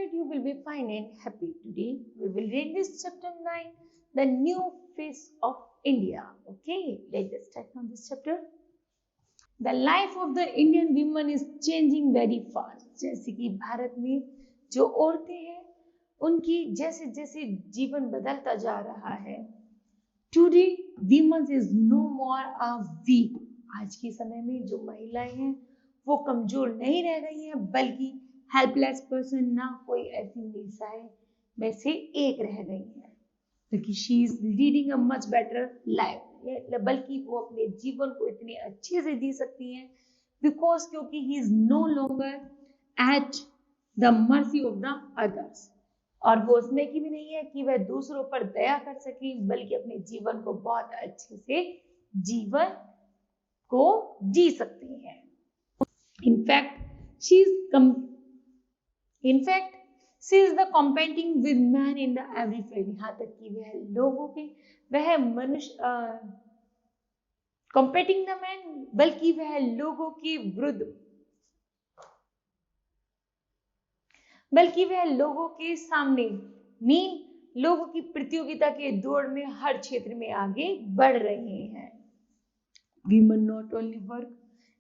that you will be fine and happy. Today we will read this chapter 9, the new face of India. Okay, let's start from this chapter. The life of the Indian women is changing very fast. जैसे कि भारत में जो औरतें हैं उनकी जैसे जैसे जीवन बदलता जा रहा है. Today women is no more a weak. आज के समय में जो महिलाएं हैं वो कमजोर नहीं रह गई हैं, बल्कि हेल्पलेस पर्सन ना कोई ऐसी निशाएं में से एक रह गई है, क्योंकि she is leading a much better life, बल्कि वो अपने जीवन को इतने अच्छे से जी सकती हैं बिकॉज क्योंकि he is no longer at the mercy of the others. और वो उसमें की भी नहीं है कि वह दूसरों पर दया कर सके, बल्कि अपने जीवन को बहुत अच्छे से जीवन को जी सकती है. In fact she is the competing with man in the every field. यहाँ तक कि वह मनुष्य competing the man, बल्कि वह लोगों के विरुद्ध, बल्कि वह लोगों के सामने लोगों की प्रतियोगिता के दौड़ में हर क्षेत्र में आगे बढ़ रहे हैं. Women not only work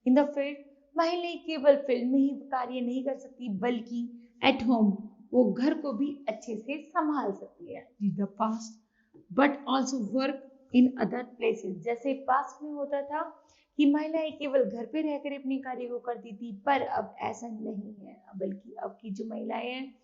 in the field, महिलाएं केवल फील्ड में ही कार्य नहीं कर सकती, बल्कि एट होम वो घर को भी अच्छे से संभाल सकती है. The past but also work in other places. जैसे पास्ट में होता था कि महिलाएं केवल घर पे रहकर अपने कार्य को करती थी, पर अब ऐसा नहीं है, बल्कि अब की जो महिलाएं हैं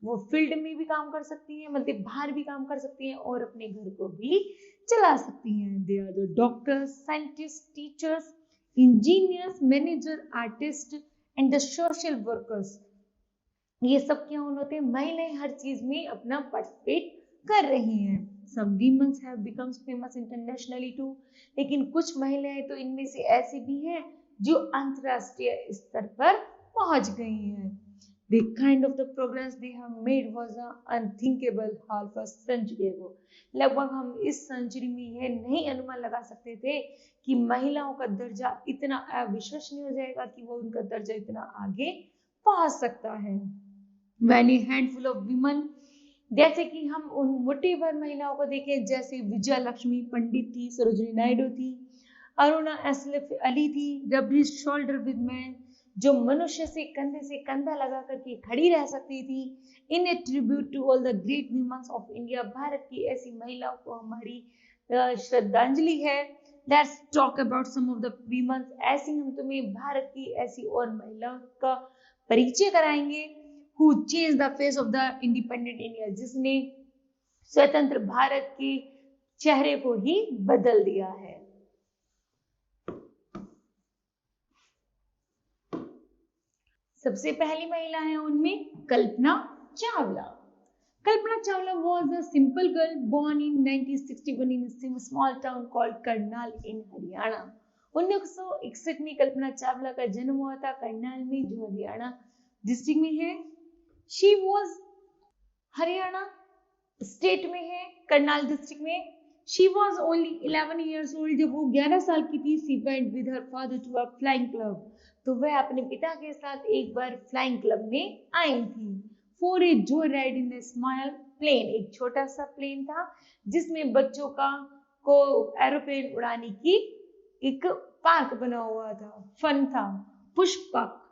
वो फील्ड में भी काम कर सकती हैं, मतलब बाहर भी काम कर सकती हैं और अपने घर को भी चला सकती हैं. They are the doctors, scientist, teachers, engineers, manager, artist and the social workers. ये सब क्या होते हैं, महिलाएं हर चीज में अपना पार्टिसिपेट कर रही हैं. Some women have become famous internationally too. लेकिन कुछ महिलाएं तो इनमें से ऐसी भी हैं जो अंतरराष्ट्रीय स्तर पर पहुंच गई हैं. The kind of the progress they have made was unthinkable half a century ago. लगभग हम इस सेंचुरी में यह नहीं अनुमान लगा सकते थे कि महिलाओं का दर्जा इतना अविश्वसनीय हो जाएगा कि वो उनका दर्जा इतना आगे पहुंच सकता है. Many handful of women, जैसे कि हम उन मुट्ठी भर महिलाओं को देखें, जैसे विजया लक्ष्मी पंडित थी, सरोजिनी नायडू थी, अरुणा एसलिफ अली थी, रबरी शोल्डर विद मैन, जो मनुष्य से कंधा लगा करके खड़ी रह सकती थी. In a tribute to all the great women of India. Bharat की ऐसी महिलाओं को हमारी श्रद्धांजलि है. Let's talk about some of the women. ऐसी हम तुम्हें भारत की ऐसी और महिलाओं का परिचय कराएंगे who changed the face of the independent India, जिसने स्वतंत्र भारत के चेहरे को ही बदल दिया है. सबसे पहली महिला है उनमें Kalpana Chawla. Kalpana Chawla was a simple girl born in 1961 in a small town called Karnal in Haryana. 1961 में कल्पना चावला का जन्म हुआ था करनाल में, जो हरियाणा डिस्ट्रिक्ट में है. She was हरियाणा स्टेट में है, करनाल डिस्ट्रिक्ट में. She was only 11 years old. जब वो 11 साल की थी, she went with her father to a flying club. तो वह अपने पिता के साथ एक बार फ्लाइंग क्लब में आई थी. For a joyride in a small plane. एक छोटा सा प्लेन था जिसमें बच्चों को एरोप्लेन उड़ाने की एक पार्क बना हुआ था, फन था, पुष्पक,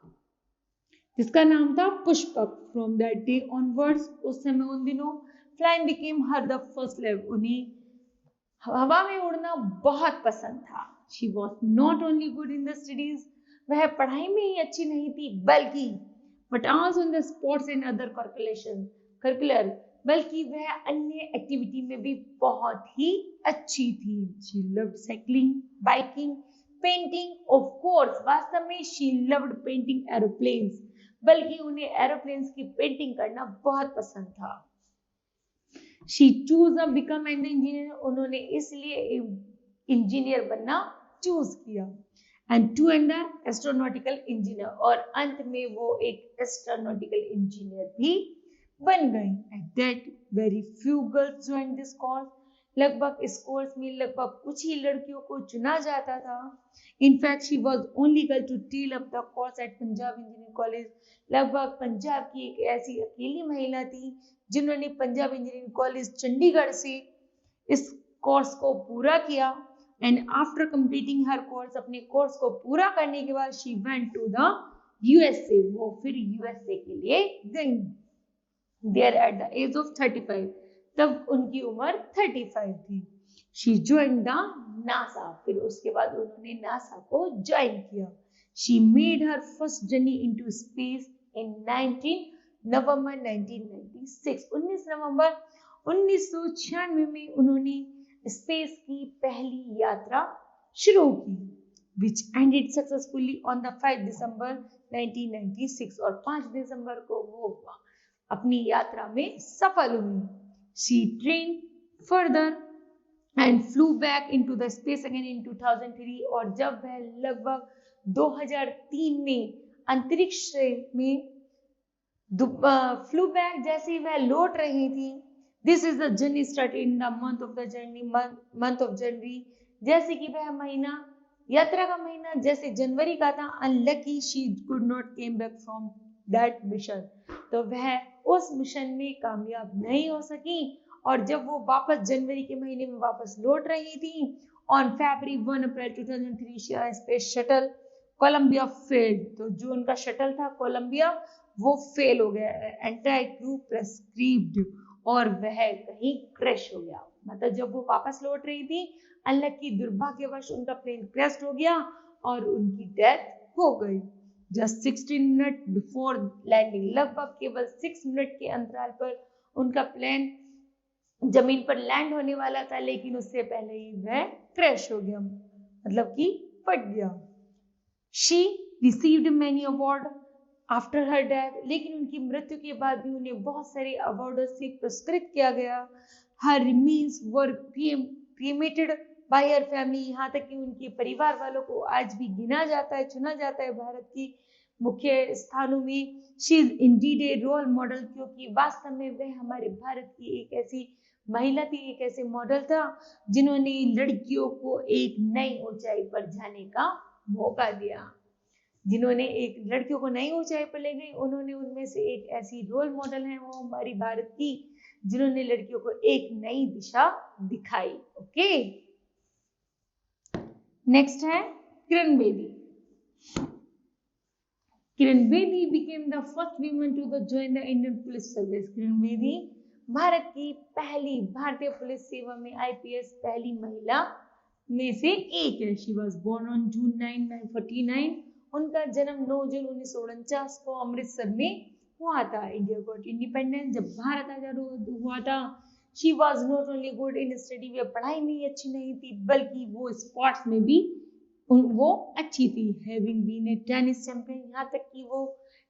जिसका नाम था Pushpak. From that day onwards, उस समय उन दिनों flying became her the first love. उन्हें हवा में उड़ना बहुत पसंद था. She was not only good in the studies. वह पढ़ाई में ही अच्छी नहीं थी, बल्कि but also in the sports and other curricular, बल्कि वह अन्य एक्टिविटी में भी बहुत ही अच्छी थी. She loved cycling, biking, painting. Of course, वास्तव में शी लव्ड पेंटिंग एरोप्लेन्स, बल्कि उन्हें एरोप्लेन्स की पेंटिंग करना बहुत पसंद था. She choose a become an engineer. उन्होंने इसलिए इंजीनियर बनना चूज किया. And to and astronautical engineer, और अंत में वो एक एस्ट्रोनॉटिकल इंजीनियर भी बन गई. At that very few girls join this cause. लगभग इस कोर्स में लगभग कुछ ही लड़कियों को चुना जाता था। In fact she was only girl to tell up the course at Punjab engineering college. लगभग पंजाब की एक ऐसी अकेली महिला थी जिन्होंने पंजाब इंजीनियरिंग कॉलेज चंडीगढ़ से इस कोर्स को पूरा किया। And after completing her course, अपने कोर्स को पूरा करने के बाद she went to the USA, वो फिर यूएसए के लिए गई। There at the age of 35, तब उनकी उम्र 35 थी। शी ज्वाइन द नासा, फिर उसके बाद उन्होंने नासा को ज्वाइन किया। She made her first journey into space in 19 नवंबर 1996, 19 नवंबर 1996 में उन्होंने स्पेस की पहली यात्रा शुरू की, which ended successfully on the 5 दिसंबर 1996, और 5 दिसंबर को वो अपनी यात्रा में सफल हुई। She trained further and flew back into the space again in 2003, और जब वह लगभग 2003 में अंतरिक्ष में फ्लू बैक, जैसे वह लौट रही थी। This is the journey started in the month of the journey, month of January, जैसे कि वह महीना, यात्रा का महीना जैसे जनवरी का था। Unlucky she could not came back from that mission, तो वह उस मिशन में कामयाब नहीं हो सकी। और जब वो वापस जनवरी के महीने में वापस लौट रही थी, on February 1 April 2003 space shuttle Columbia failed, तो जो उनका शटल था कोलंबिया वो फेल हो गया, एंटायर क्रू प्रेस्क्रीब्ड, और वह कहीं क्रैश हो गया। मतलब जब वो वापस लौट रही थी, अनलकी दुर्भाग्यवश उनका प्लेन क्रैश हो गया और उनकी डेथ हो गई। जस्ट 16 मिनट बिफोर लैंडिंग, लगभग केवल 6 मिनट के अंतराल पर उनका प्लेन जमीन पर लैंड होने वाला था, लेकिन उससे पहले ही वह क्रैश हो गया, मतलब कि फट गया। She received many award after her death, लेकिन उनकी मृत्यु के बाद भी उन्हें बहुत सारे अवार्ड से पुरस्कृत किया गया। Her remains were cremated by her family, यहाँ तक कि उनके परिवार वालों को आज भी गिना जाता है, चुना जाता है भारत की मुख्य स्थानों में। She is indeed a role model, क्योंकि वास्तव में वह हमारे भारत की एक ऐसी महिला थी, एक ऐसे मॉडल था जिन्होंने लड़कियों को एक नई ऊंचाई पर जाने का मौका दिया, जिन्होंने एक लड़कियों को नई ऊंचाई पर ले गई। उन्होंने उनमें से एक ऐसी रोल मॉडल है वो हमारी भारत की, जिन्होंने लड़कियों को एक नई दिशा दिखाई। ओके, नेक्स्ट है Kiran Bedi. Kiran Bedi became the first women to the join the Indian Police Service. Kiran Bedi Bharat की पहली भारतीय पुलिस सेवा में आईपीएस पहली महिला में से एक है। She was born on June 9, 1949। उनका जन्म 9 जून 1949 को अमृतसर में हुआ था। इंडिया गॉट इंडिपेंडेंस, जब भारत आजाद हुआ था। She was not only good in study, वे पढ़ाई में ही अच्छी नहीं थी बल्कि वो स्पोर्ट्स में भी वो अच्छी थी। Having been a tennis champion, यहाँ तक कि वो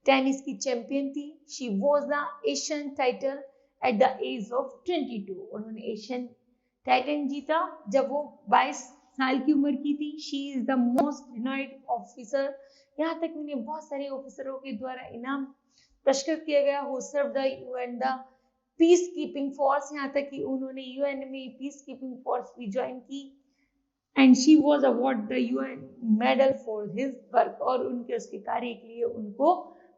टेनिस की चैंपियन थी। She was the Asian title at the age of 22, उन्होंने एशियन टाइटल जीता जब वो 22 साल की उम्र की थी। She is the most renowned officer, यहाँ तक उन्हें बहुत सारे ऑफिसरों के द्वारा इनाम पुरस्कृत किया गया। Who serve the UN the peace keeping force, यहाँ तक कि उन्होंने यूएन में पीस कीपिंग फोर्स भी ज्वाइन की। And she was award the UN medal for his work, और उनके उसके कार्य के लिए उनको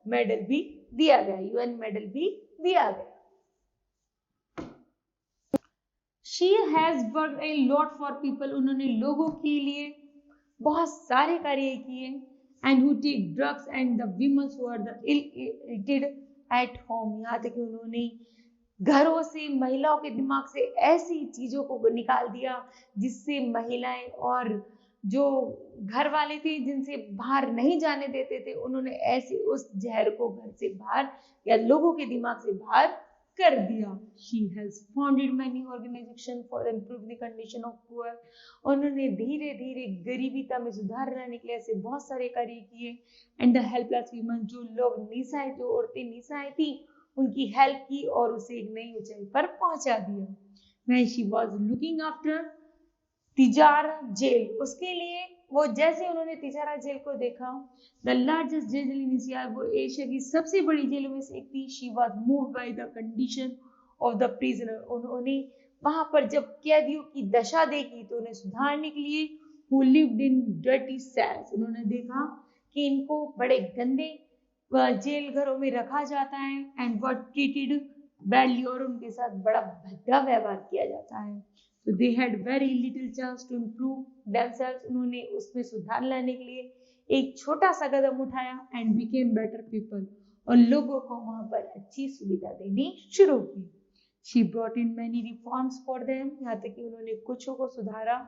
मेडल भी दिया गया, यूएन मेडल भी दिया गया। She has worked a lot for people, उन्होंने लोगों के लिए बहुत सारे कार्य किए। And who take drugs and the women who are the ill-treated at home, यहाँ तक कि उन्होंने घरों से महिलाओं के दिमाग से ऐसी चीजों को निकाल दिया जिससे महिलाएं और जो घर वाले थे जिनसे बाहर नहीं जाने देते थे, उन्होंने ऐसे उस जहर को घर से बाहर या लोगों के दिमाग से बाहर कर दिया। She has founded many organizations for improving the condition of poor, उन्होंने धीरे धीरे गरीबीता में सुधार लाने के लिए ऐसे बहुत सारे कार्य किए। एंड द हेल्पलेस वीमेन, जो लोग निसहाय, जो औरतें निसहाय थी उनकी हेल्प की और उसे एक नई ऊंचाई पर पहुंचा दिया। When she was looking after Tijara jail, उसके लिए वो जैसे उन्होंने तिजारा जेल को देखा, the largest jail in Asia, वो एशिया की सबसे बड़ी जेलों में से एक थी। She was moved by the condition of the prisoner, उन्होंने वहां पर जब कैदियों की दशा देखी तो उन्हें सुधारने के लिए who lived in dirty cells, उन्होंने देखा कि इनको बड़े गंदे जेल घरों में रखा जाता है एंड वर ट्रीटेड बैडली, और उनके साथ बड़ा भद्दा व्यवहार किया जाता है। तो they had very little chance to improve themselves, उन्होंने उसमें सुधार लाने के लिए एक छोटा सा कदम उठाया एंड बिकेम बेटर पीपल, और लोगों को वहां पर अच्छी सुविधा देनी शुरू की। She brought in many reforms for them, यहाँ तक कि उन्होंने कुछों को सुधारा,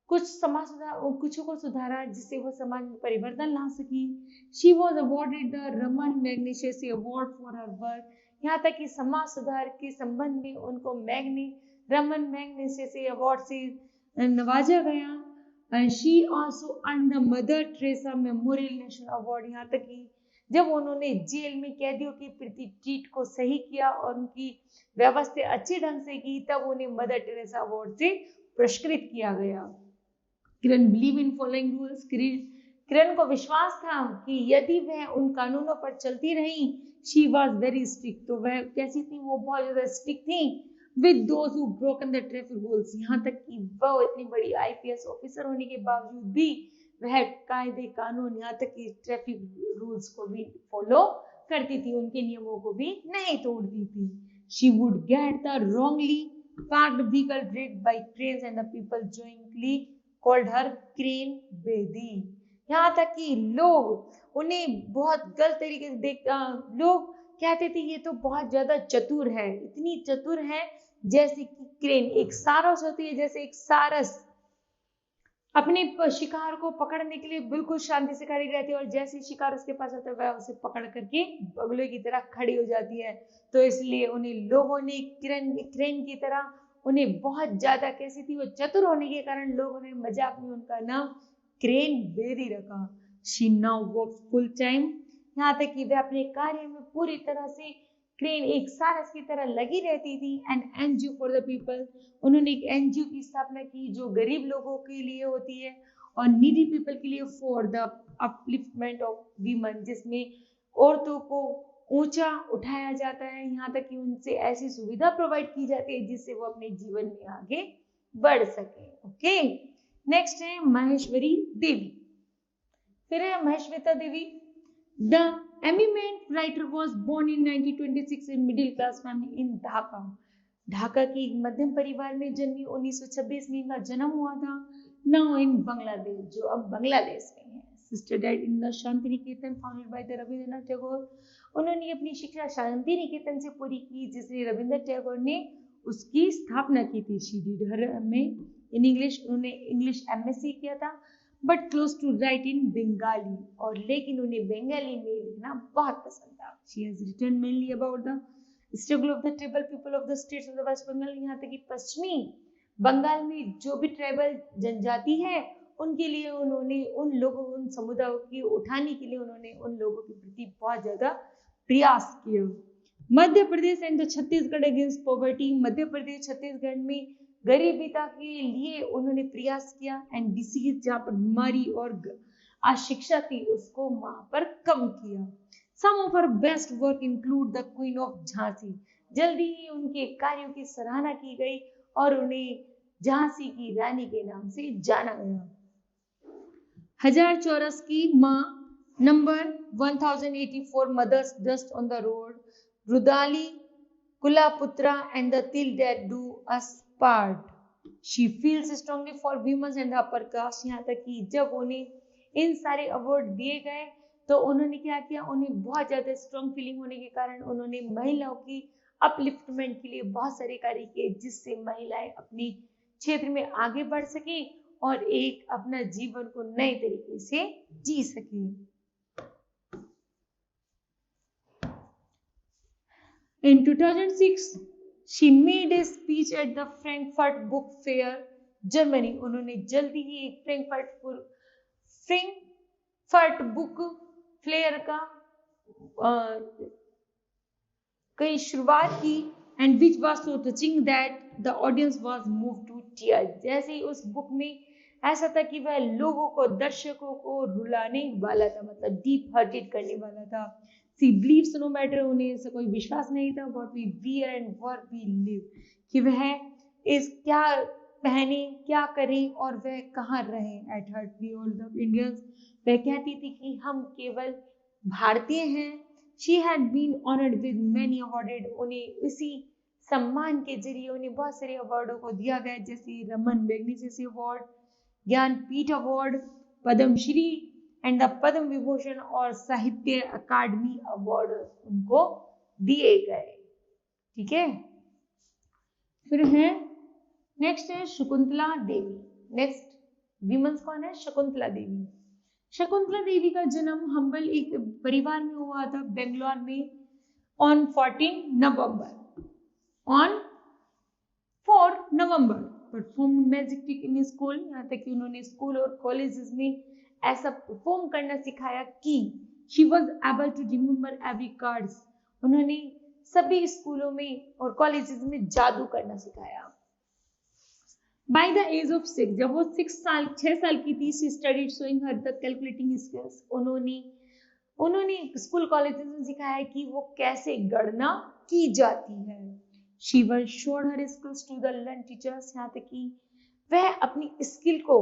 कुछों को सुधारा जिससे वो समाज में परिवर्तन ला सकी। She was awarded the Ramon Magsaysay award for her work, यहाँ तक कि समाज सुधार के संबंध में उनको रमन मैग्नेसेसी अवार्ड से नवाजा गया। She also earn the mother Teresa memorial national award, यहाँ तक कि जब उन्होंने जेल में कैदियों के प्रति ट्रीट को सही किया और उनकी व्यवस्था अच्छे ढंग से की, तब उन्हें मदर टेरेसा अवार्ड से पुरस्कृत किया गया। किरण बिलीव इन फॉलोइंग रूल्स, किरण को विश्वास था कि यदि वह उन कानूनों पर चलती रही, शी वॉज वेरी स्ट्रिक्ट, तो वह कैसी थी, वो बहुत ज्यादा स्ट्रिक्ट थी with those who broken the traffic rules, यहाँ तक कि वह इतनी बड़ी आईपीएस ऑफिसर होने के बावजूद भी वह कायदे कानून, यहाँ तक कि ट्रैफिक रूल्स को भी फॉलो करती थी, उनके नियमों को भी नहीं तोड़ती थी। She would get the wrongly parked vehicle break by trains and the people jointly called her Crane Bedi, यहाँ तक कि लोग उन्हें बहुत गलत तरीके से लोग कहते थे ये तो बहुत ज्यादा चतुर है, इतनी चतुर है, जैसे कि क्रेन एक सारस होती है, जैसे एक सारस अपने शिकार को पकड़ने के लिए बिल्कुल शांति से खड़ी रहती है, और जैसे शिकार उसके पास आता है वह उसे पकड़ करके बगुले की तरह खड़ी हो जाती है। तो इसलिए उन्हें लोगों ने क्रेन की तरह उन्हें बहुत ज्यादा, कैसी थी वो, चतुर होने के कारण लोगों ने मजाक में उनका नाम क्रेन बेरी रखा। She now works full time, यहाँ तक कि वह अपने कार्य में पूरी तरह से क्रेन एक सारस की तरह लगी रहती थी। And NGO for the people, उन्होंने एक एनजीओ की स्थापना की जो गरीब लोगों के लिए होती है और नीडी पीपल के लिए, for the upliftment of women, जिसमें औरतों को ऊंचा उठाया जाता है, यहाँ तक कि उनसे ऐसी सुविधा प्रोवाइड की जाती है जिससे वो अपने जीवन में आगे बढ़ सके। ओके, नेक्स्ट है माहेश्वरी देवी, फिर है Mahasweta Devi. The eminent writer was born in 1926 in middle class family in Dhaka, Dhaka की मध्यम परिवार में जन्मी, 1926 में इनका जन्म हुआ था। नाउ इन बांग्लादेश, जो अब बांग्लादेश में है। Sister dad in the Shanti Niketan founded by the Rabindranath Tagore, उन्होंने अपनी शिक्षा शांति निकेतन से पूरी की जिसने रविंद्रनाथ टैगोर ने उसकी स्थापना की थी। शी डिड हर में इन इंग्लिश, उन्होंने इंग्लिश एमएससी किया था, but close to write in Bengali, और लेकिन उन्हें बंगाली में लिखना बहुत पसंद था। She has written mainly about the struggle of the tribal people of the states of the West Bengal, यहाँ तक कि पश्चिमी बंगाल में जो भी ट्राइबल जनजाति है उनके लिए उन्होंने उन समुदायों की उठाने के लिए उन्होंने उन लोगों के प्रति बहुत ज्यादा प्रयास किया। Madhya Pradesh and the Chhattisgarh against poverty, Madhya Pradesh Chhattisgarh में गरीबीता के लिए उन्होंने प्रयास किया। एंड डिसीज, जहाँ पर बीमारी और अशिक्षा थी उसको वहां पर कम किया। Some of her best work include the queen of Jhansi, जल्दी ही उनके कार्यों की सराहना की गई और उन्हें झांसी की रानी के नाम से जाना गया। 1000 चौरस की माँ, number 1084 mothers dust on the road, Rudaali कुलापुत्रा and the till that do us part. She feels strongly for women and the upper caste, यहाँ तक कि जब उन्हें इन सारे अवार्ड दिए गए तो उन्होंने क्या किया, उन्हें बहुत ज्यादा स्ट्रॉन्ग फीलिंग होने के कारण उन्होंने महिलाओं की अपलिफ्टमेंट के लिए बहुत सारे कार्य किए जिससे महिलाएं अपने क्षेत्र में आगे बढ़ सके और एक अपना जीवन को नए तरीके से जी सके। In 2006, she made a speech at the Frankfurt Book Fair, Germany. उन्होंने जल्दी ही एक फ्रैंकफर्ट बुक फेयर की शुरुआत की, and which was so touching that the audience was moved to tears. जैसे ही उस बुक में ऐसा था कि वह लोगों को, दर्शकों को रुलाने वाला था, मतलब डीप हार्टेड करने वाला था। She believes no matter, उन्हें ऐसा कोई विश्वास नहीं था, what we wear and what we live, कि वह इस क्या पहने, क्या करें और वह कहाँ रहें। At heart we all the Indians, वह कहती थी कि हम केवल भारतीय हैं। She had been honoured with many awarded, उन्हें इसी सम्मान के जरिए उन्हें बहुत सारे अवार्डों को दिया गया, जैसे Ramon Magsaysay award, Jnanpith award, Padma Shri and the Padma Vibhushan और साहित्य अकादमी अवार्ड उनको दिए गए। ठीक है, फिर है नेक्स्ट है शकुंतला देवी। नेक्स्ट विमेंस कौन है? शकुंतला देवी। शकुंतला देवी का जन्म हम्बल एक परिवार में हुआ था बेंगलोर में on 14 November on 4 November. Perform magic in school, यहाँ तक कि उन्होंने स्कूल और कॉलेजेस में ऐसा परफॉर्म करना सिखाया कि she was able to remember every cards, उन्होंने सभी स्कूलों में और कॉलेजेस में जादू करना सिखाया। बाय द एज ऑफ 6, जब वो 6 साल की थी, she studied showing her the calculating skills, उन्होंने स्कूल कॉलेजेस में सिखाया कि वो कैसे गणना की जाती है। She won showed her skills to the learn teachers, यहाँ तक कि वह अपनी स्किल को,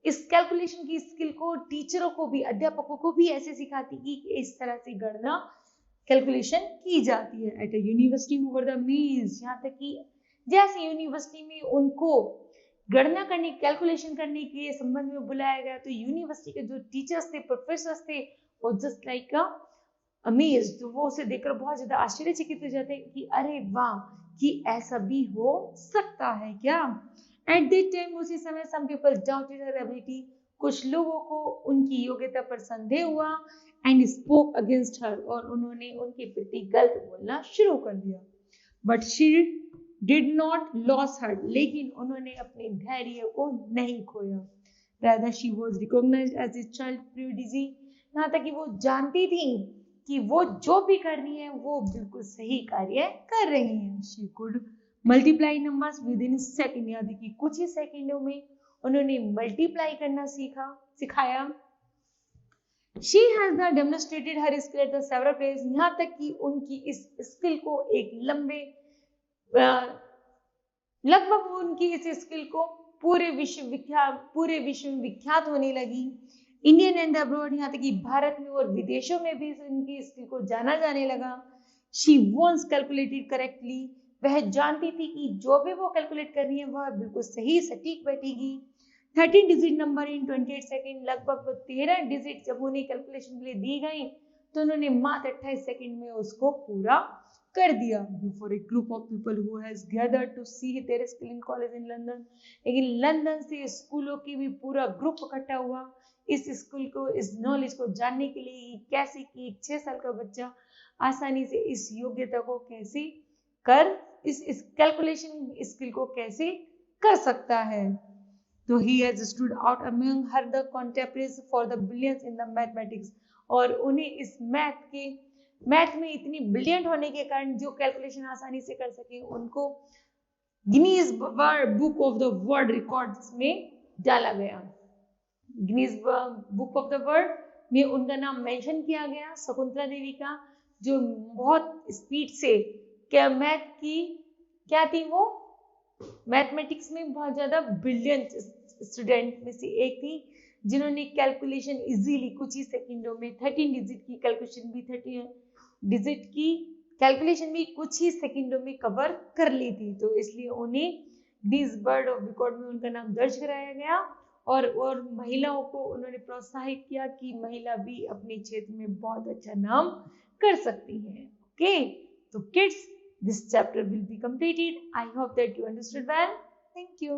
इस कैलकुलेशन की स्किल को टीचरों को भी, अध्यापकों को भी ऐसे सिखाती कि इस तरह से गणना कैलकुलेशन की जाती है। At a university over the meals, यहाँ तक कि जैसे यूनिवर्सिटी में उनको गणना करने, कैलकुलेशन करने के संबंध में बुलाया गया, तो यूनिवर्सिटी के जो टीचर्स थे, प्रोफेसर्स थे, वो जस्ट लाइक अमेज्ड, तो वो उसे देखकर बहुत ज्यादा आश्चर्यचकित हो जाते कि अरे वाह, कि ऐसा भी हो सकता है क्या। एट दैट टाइम, उसी समय सम पीपल डाउटेड हर एबिलिटी, कुछ लोगों को उनकी योग्यता पर संदेह हुआ, एंड स्पोक अगेंस्ट हर, और उन्होंने उनके प्रति गलत बोलना शुरू कर दिया। But she did not lose heart, लेकिन उन्होंने अपने धैर्य को नहीं खोया। Rather she was recognised as a child prodigy, यहाँ तक कि वो जानती थी कि वो जो भी कर रही है वो बिल्कुल सही कार्य कर रही है। She could multiply numbers with in second, यानी कि कुछ ही सेकेंडों में उन्होंने मल्टीप्लाई करना सिखाया। She has demonstrated her skill at the several place, यहाँ तक कि उनकी इस स्किल को एक लगभग उनकी इस स्किल को पूरे विश्व में विख्यात होने लगी। इंडियन एंड अब्रॉड, यहाँ तक कि भारत में और विदेशों में भी उनकी स्किल को जाना जाने लगा। शी वंस कैलकुलेटेड करेक्टली, वह जानती थी कि जो भी वो कैलकुलेट कर रही है वह बिल्कुल सही सटीक बैठेगी। 13 डिजिट नंबर इन 28 सेकेंड, लगभग 13 डिजिट जब उन्हें कैलकुलेशन के लिए दी गई तो उन्होंने मात्र 28 सेकेंड में उसको पूरा कर दिया। Before a group of people who has gathered to see their skill in college in London, लेकिन लंदन से स्कूलों की भी पूरा ग्रुप इकट्ठा हुआ इस स्कूल को, इस नॉलेज को जानने के लिए कैसे कि एक 6 साल का बच्चा आसानी से इस योग्यता को कैसे कर, इस कैलकुलेशन स्किल को कैसे कर सकता है। तो he has stood out among her the कंटेम्परेरीज for the brilliance in the mathematics, और उन्हें इस मैथ में इतनी ब्रिलियंट होने के कारण, जो कैलकुलेशन आसानी से कर सके, उनको Guinness book of the world records में डाला गया। Guinness book of the world में उनका नाम मेंशन किया गया, शकुंतला देवी का, जो बहुत स्पीड से मैथ की क्या थी, वो मैथमेटिक्स में बहुत ज्यादा ब्रिलियंट स्टूडेंट में से एक थी, जिन्होंने कैलकुलेशन इजीली कुछ ही सेकंडों में 13 डिजिट की कैलकुलेशन भी 30 डिजिट की कैलकुलेशन भी कुछ ही सेकंडों में कवर कर ली थी। तो इसलिए उन्हें गिनीज वर्ल्ड ऑफ रिकॉर्ड में उनका नाम दर्ज कराया गया, और महिलाओं को उन्होंने प्रोत्साहित किया कि महिला भी अपने क्षेत्र में बहुत अच्छा नाम कर सकती है। ओके, तो kids, this chapter will be completed. I hope that you understood well. Thank you.